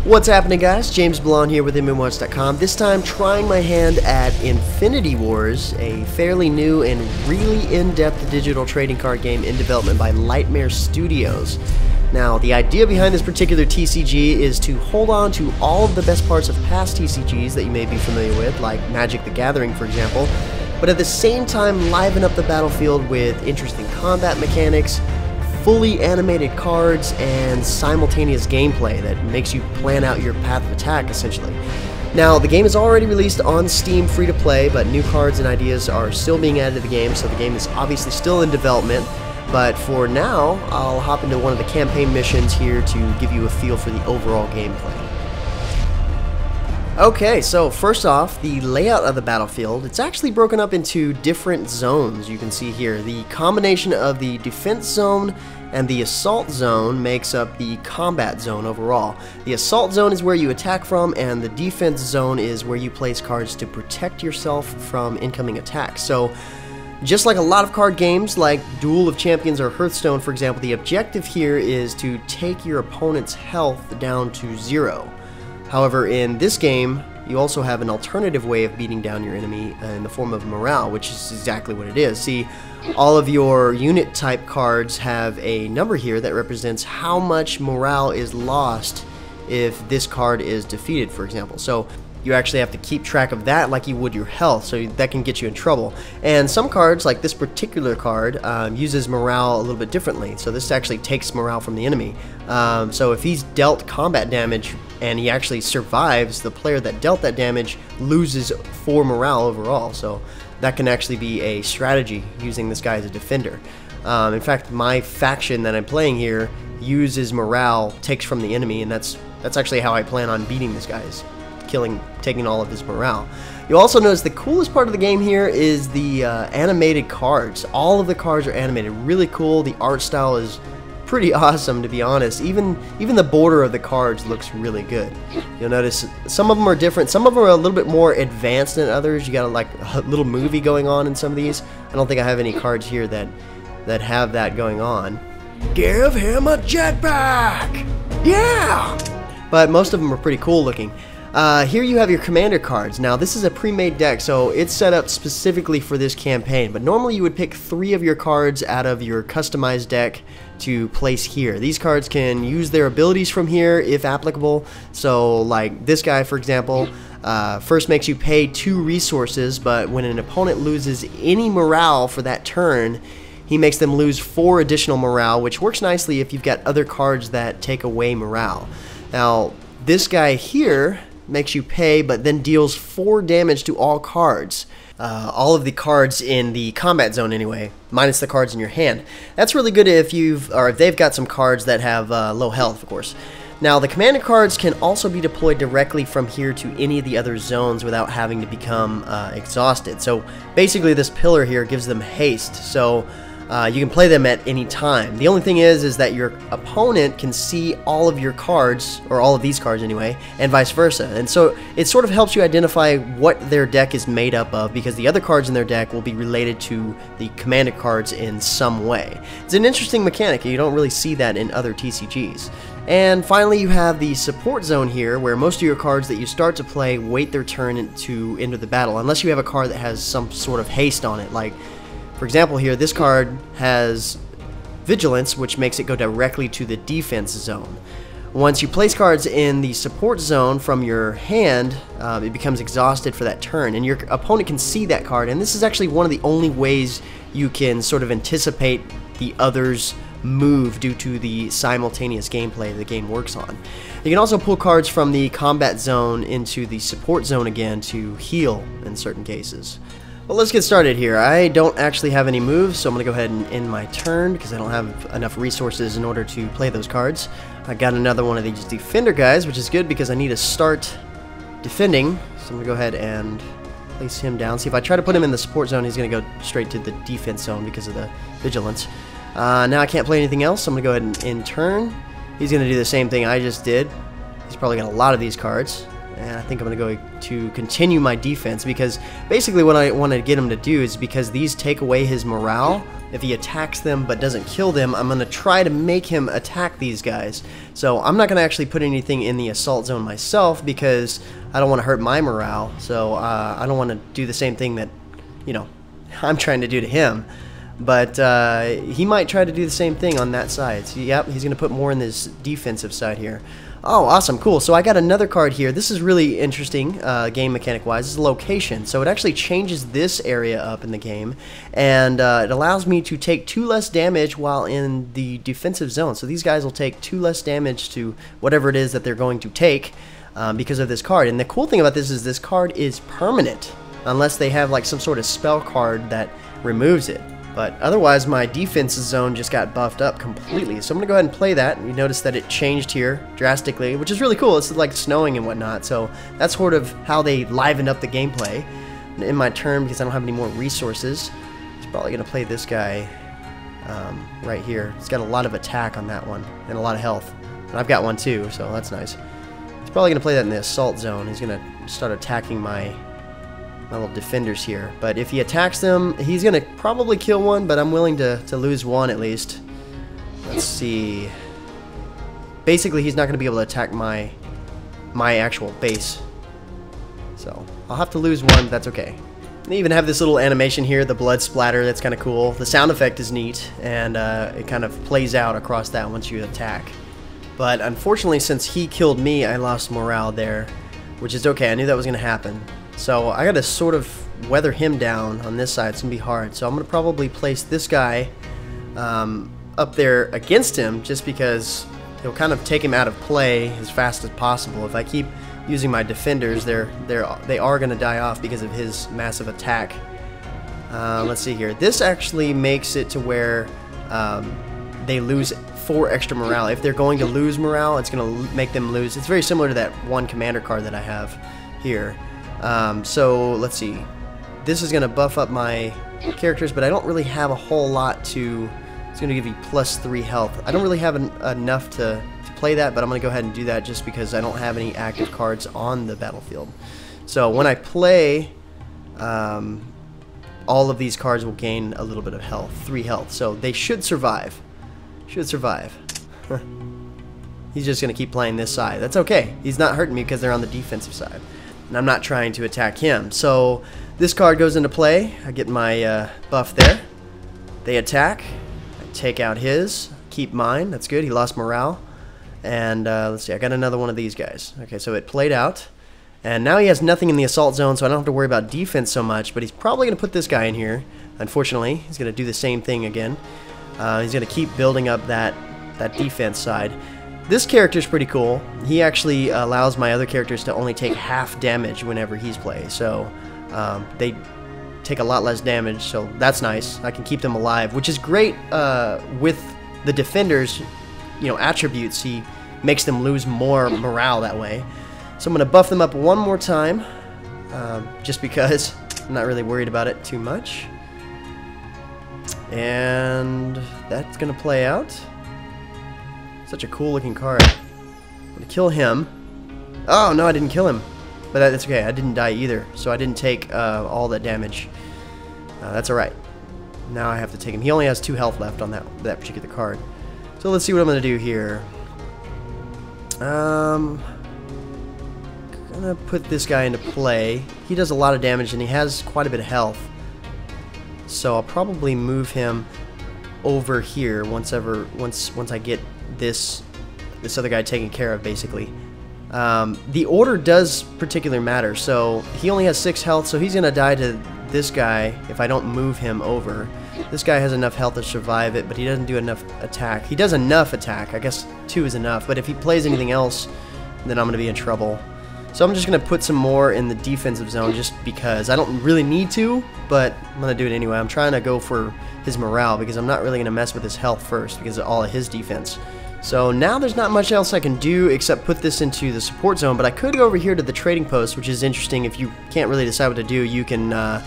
What's happening, guys? James Blonde here with MMOHuts.com. This time trying my hand at Infinity Wars, a fairly new and really in-depth digital trading card game in development by Lightmare Studios. Now, the idea behind this particular TCG is to hold on to all of the best parts of past TCGs that you may be familiar with, like Magic the Gathering, for example, but at the same time liven up the battlefield with interesting combat mechanics, fully animated cards, and simultaneous gameplay that makes you plan out your path of attack, essentially. Now, the game is already released on Steam free to play, but new cards and ideas are still being added to the game, so the game is obviously still in development. But for now, I'll hop into one of the campaign missions here to give you a feel for the overall gameplay. Okay, so first off, the layout of the battlefield, it's actually broken up into different zones, you can see here. The combination of the defense zone and the assault zone makes up the combat zone overall. The assault zone is where you attack from, and the defense zone is where you place cards to protect yourself from incoming attacks. So, just like a lot of card games like Duel of Champions or Hearthstone, for example, the objective here is to take your opponent's health down to 0. However, in this game, you also have an alternative way of beating down your enemy in the form of morale, which is exactly what it is. See, all of your unit type cards have a number here that represents how much morale is lost if this card is defeated, for example. So you actually have to keep track of that like you would your health, so that can get you in trouble. And some cards, like this particular card, uses morale a little bit differently. So this actually takes morale from the enemy. So if he's dealt combat damage and he actually survives, the player that dealt that damage loses 4 morale overall. So that can actually be a strategy using this guy as a defender. In fact, my faction that I'm playing here uses morale, takes from the enemy, and that's actually how I plan on beating this guy, is taking all of his morale. You'll also notice the coolest part of the game here is the animated cards. All of the cards are animated, really cool. The art style is pretty awesome, to be honest. Even the border of the cards looks really good. You'll notice some of them are different. Some of them are a little bit more advanced than others. You got like a little movie going on in some of these. I don't think I have any cards here that have that going on. Give him a jetpack! Yeah! But most of them are pretty cool looking. Here you have your commander cards. Now, this is a pre-made deck, so it's set up specifically for this campaign, but normally you would pick 3 of your cards out of your customized deck to place here. These cards can use their abilities from here if applicable. So like this guy, for example, first makes you pay 2 resources, but when an opponent loses any morale for that turn, he makes them lose 4 additional morale, which works nicely if you've got other cards that take away morale. Now, this guy here makes you pay, but then deals 4 damage to all cards. All of the cards in the combat zone anyway, minus the cards in your hand. That's really good if they've got some cards that have low health, of course. Now, the commander cards can also be deployed directly from here to any of the other zones without having to become exhausted. So basically this pillar here gives them haste, so you can play them at any time. The only thing is that your opponent can see all of your cards, or all of these cards anyway, and vice versa. And so it sort of helps you identify what their deck is made up of, because the other cards in their deck will be related to the commander cards in some way. It's an interesting mechanic, and you don't really see that in other TCGs. And finally, you have the support zone here, where most of your cards that you start to play wait their turn to enter the battle, unless you have a card that has some sort of haste on it. Like, for example here, this card has Vigilance, which makes it go directly to the defense zone. Once you place cards in the support zone from your hand, it becomes exhausted for that turn, and your opponent can see that card, and this is actually one of the only ways you can sort of anticipate the other's move due to the simultaneous gameplay the game works on. You can also pull cards from the combat zone into the support zone again to heal in certain cases. Well, let's get started here. I don't actually have any moves, so I'm going to go ahead and end my turn because I don't have enough resources in order to play those cards. I got another one of these defender guys, which is good because I need to start defending. So I'm going to go ahead and place him down. See, if I try to put him in the support zone, he's going to go straight to the defense zone because of the vigilance. Now I can't play anything else, so I'm going to go ahead and end turn. He's going to do the same thing I just did. He's probably got a lot of these cards. and I think I'm going to go to continue my defense, because basically what I want to get him to do is, because these take away his morale, if he attacks them but doesn't kill them, I'm going to try to make him attack these guys. So I'm not going to actually put anything in the assault zone myself, because I don't want to hurt my morale. So I don't want to do the same thing that, you know, I'm trying to do to him. But he might try to do the same thing on that side. So, yep, he's going to put more in this defensive side here. Oh, awesome, cool. So I got another card here. This is really interesting, game mechanic-wise. This is location. So it actually changes this area up in the game, and it allows me to take 2 less damage while in the defensive zone. So these guys will take 2 less damage to whatever it is that they're going to take because of this card. And the cool thing about this is this card is permanent, unless they have like some sort of spell card that removes it. But otherwise, my defense zone just got buffed up completely. So I'm going to go ahead and play that. You notice that it changed here drastically, which is really cool. It's like snowing and whatnot. So that's sort of how they livened up the gameplay. And in my turn, because I don't have any more resources, it's probably going to play this guy right here. He's got a lot of attack on that one and a lot of health. And I've got one too, so that's nice. He's probably going to play that in the assault zone. He's going to start attacking my little defenders here. But if he attacks them, he's going to probably kill one, but I'm willing to lose one at least. Let's see. Basically, he's not going to be able to attack my actual base. So I'll have to lose one, but that's okay. They even have this little animation here, the blood splatter, that's kind of cool. The sound effect is neat, and it kind of plays out across that once you attack. But unfortunately, since he killed me, I lost morale there, which is okay. I knew that was going to happen. So I got to sort of weather him down on this side. It's going to be hard. So I'm going to probably place this guy up there against him, just because he'll kind of take him out of play as fast as possible. If I keep using my defenders, they are going to die off because of his massive attack. Let's see here. This actually makes it to where they lose 4 extra morale. If they're going to lose morale, it's going to make them lose. It's very similar to that one commander card that I have here. So let's see. This is going to buff up my characters, but I don't really have a whole lot to... It's going to give you +3 health. I don't really have enough to play that, but I'm going to go ahead and do that just because I don't have any active cards on the battlefield. So when I play, all of these cards will gain a little bit of health, 3 health. So they should survive. Should survive. He's just going to keep playing this side. That's okay. He's not hurting me because they're on the defensive side. And I'm not trying to attack him. So this card goes into play. I get my buff there. They attack. I take out his. Keep mine. That's good. He lost morale. And let's see. I got another one of these guys. Okay, so it played out. And now he has nothing in the assault zone, so I don't have to worry about defense so much. But he's probably going to put this guy in here. Unfortunately, he's going to do the same thing again. He's going to keep building up that defense side. This character is pretty cool. He actually allows my other characters to only take half damage whenever he's played. So they take a lot less damage, so that's nice. I can keep them alive, which is great with the defenders, you know, attributes. He makes them lose more morale that way. So I'm going to buff them up one more time, just because I'm not really worried about it too much. And that's going to play out. Such a cool looking card. I'm going to kill him. Oh, no, I didn't kill him. But that's okay. I didn't die either. So I didn't take all that damage. That's alright. Now I have to take him. He only has 2 health left on that particular card. So let's see what I'm going to do here. I'm going to put this guy into play. He does a lot of damage and he has quite a bit of health. So I'll probably move him over here once I get this other guy taken care of, basically. The order does particularly matter. So he only has 6 health, so he's gonna die to this guy if I don't move him over. This guy has enough health to survive it, but he doesn't do enough attack. He does enough attack. I guess 2 is enough, but if he plays anything else, then I'm gonna be in trouble. So I'm just gonna put some more in the defensive zone just because I don't really need to, but I'm gonna do it anyway. I'm trying to go for his morale because I'm not really gonna mess with his health first because of all of his defense. So now there's not much else I can do except put this into the support zone, but I could go over here to the trading post, which is interesting. If you can't really decide what to do, you can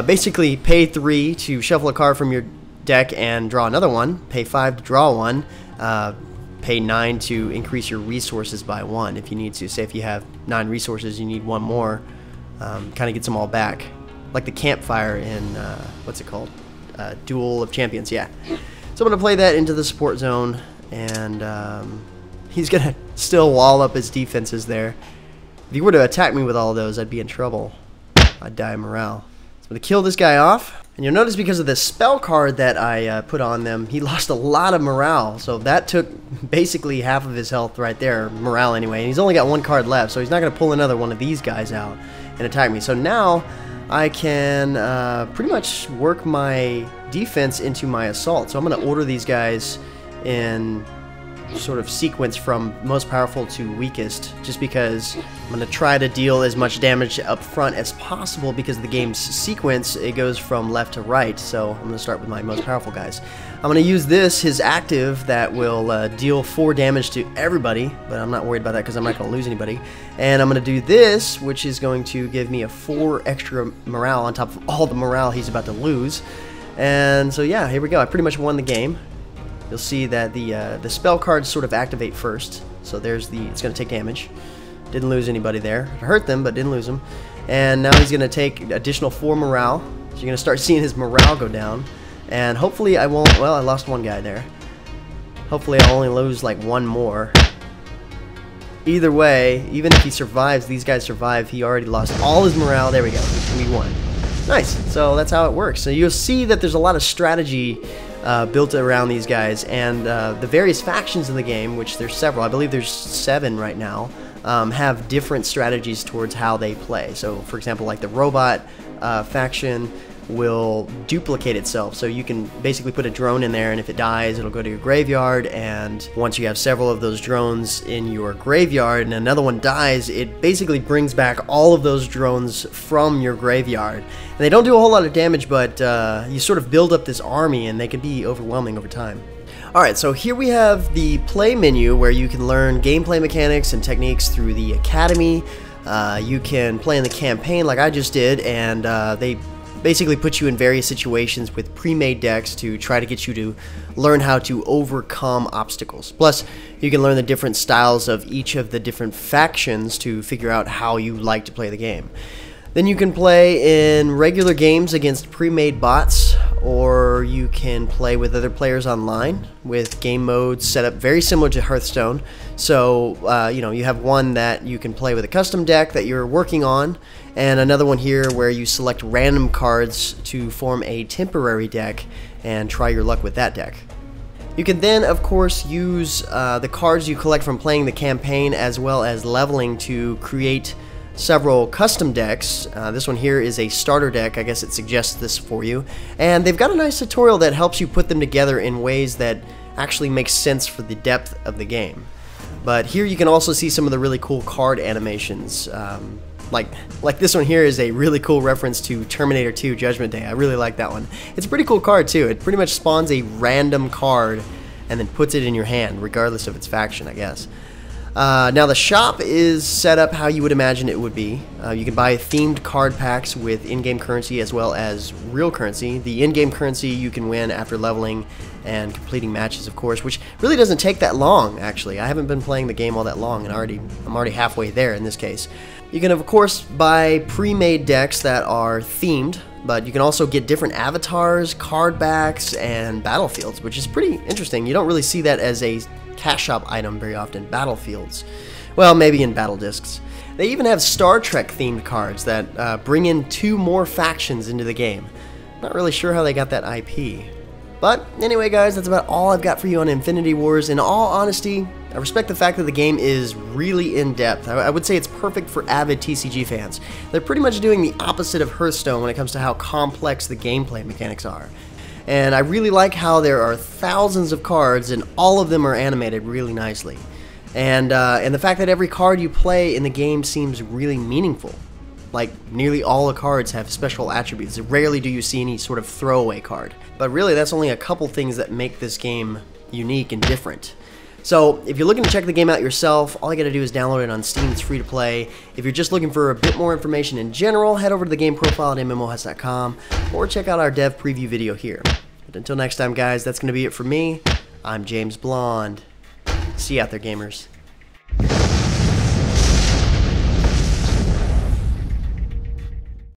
basically pay 3 to shuffle a card from your deck and draw another one, pay 5 to draw one, pay 9 to increase your resources by 1 if you need to. Say if you have 9 resources, you need 1 more, kind of gets them all back. Like the campfire in, what's it called? Duel of Champions, yeah. So I'm going to play that into the support zone, and he's going to still wall up his defenses there. If he were to attack me with all of those, I'd be in trouble. I'd die of morale. So I'm going to kill this guy off. And you'll notice because of the spell card that I put on them, he lost a lot of morale. So that took basically half of his health right there, morale anyway. And he's only got 1 card left, so he's not going to pull another one of these guys out and attack me. So now I can pretty much work my defense into my assault. So I'm going to order these guys in sort of sequence from most powerful to weakest, just because I'm going to try to deal as much damage up front as possible, because of the game's sequence, it goes from left to right. So I'm going to start with my most powerful guys. I'm going to use this, his active, that will deal 4 damage to everybody, but I'm not worried about that because I'm not going to lose anybody. And I'm going to do this, which is going to give me a 4 extra morale on top of all the morale he's about to lose. And so yeah, here we go. I pretty much won the game. You'll see that the spell cards sort of activate first. So there's it's going to take damage. Didn't lose anybody there. It hurt them, but didn't lose them. And now he's going to take additional 4 morale. So you're going to start seeing his morale go down. And hopefully I won't... Well, I lost 1 guy there. Hopefully I'll only lose like 1 more. Either way, even if he survives, these guys survive, he already lost all his morale. There we go. We won. Nice. So that's how it works. So you'll see that there's a lot of strategy built around these guys, and the various factions in the game, which there's several, I believe there's 7 right now, have different strategies towards how they play. So for example, like the robot faction will duplicate itself, so you can basically put a drone in there, and if it dies, it'll go to your graveyard, and once you have several of those drones in your graveyard and another one dies, it basically brings back all of those drones from your graveyard. And they don't do a whole lot of damage, but you sort of build up this army, and they can be overwhelming over time. Alright, so here we have the play menu, where you can learn gameplay mechanics and techniques through the academy. You can play in the campaign like I just did, and they basically put you in various situations with pre-made decks to try to get you to learn how to overcome obstacles. Plus, you can learn the different styles of each of the different factions to figure out how you like to play the game. Then you can play in regular games against pre-made bots, or you can play with other players online with game modes set up very similar to Hearthstone. So, you know, you have one that you can play with a custom deck that you're working on, and another one here where you select random cards to form a temporary deck and try your luck with that deck. You can then, of course, use the cards you collect from playing the campaign as well as leveling to create several custom decks. This one here is a starter deck. I guess it suggests this for you. And they've got a nice tutorial that helps you put them together in ways that actually make sense for the depth of the game. But here you can also see some of the really cool card animations. Like this one here is a really cool reference to Terminator 2 Judgment Day. I really like that one. It's a pretty cool card too. It pretty much spawns a random card and then puts it in your hand, regardless of its faction, I guess. Now the shop is set up how you would imagine it would be. You can buy themed card packs with in-game currency as well as real currency. The in-game currency you can win after leveling and completing matches, of course, which really doesn't take that long, actually. I haven't been playing the game all that long, and I'm already halfway there in this case. You can, of course, buy pre-made decks that are themed, but you can also get different avatars, card backs, and battlefields, which is pretty interesting. You don't really see that as a cash shop item very often. Battlefields. Well, maybe in battle discs. They even have Star Trek themed cards that bring in 2 more factions into the game. Not really sure how they got that IP. But anyway, guys, that's about all I've got for you on Infinity Wars. In all honesty, I respect the fact that the game is really in-depth. I would say it's perfect for avid TCG fans. They're pretty much doing the opposite of Hearthstone when it comes to how complex the gameplay mechanics are. And I really like how there are thousands of cards and all of them are animated really nicely. And the fact that every card you play in the game seems really meaningful. Like, nearly all the cards have special attributes. Rarely do you see any sort of throwaway card. But really, that's only a couple things that make this game unique and different. So, if you're looking to check the game out yourself, all you gotta do is download it on Steam. It's free to play. If you're just looking for a bit more information in general, head over to the game profile at MMOHuts.com or check out our dev preview video here. But until next time, guys, that's gonna be it for me. I'm James Blonde. See you out there, gamers.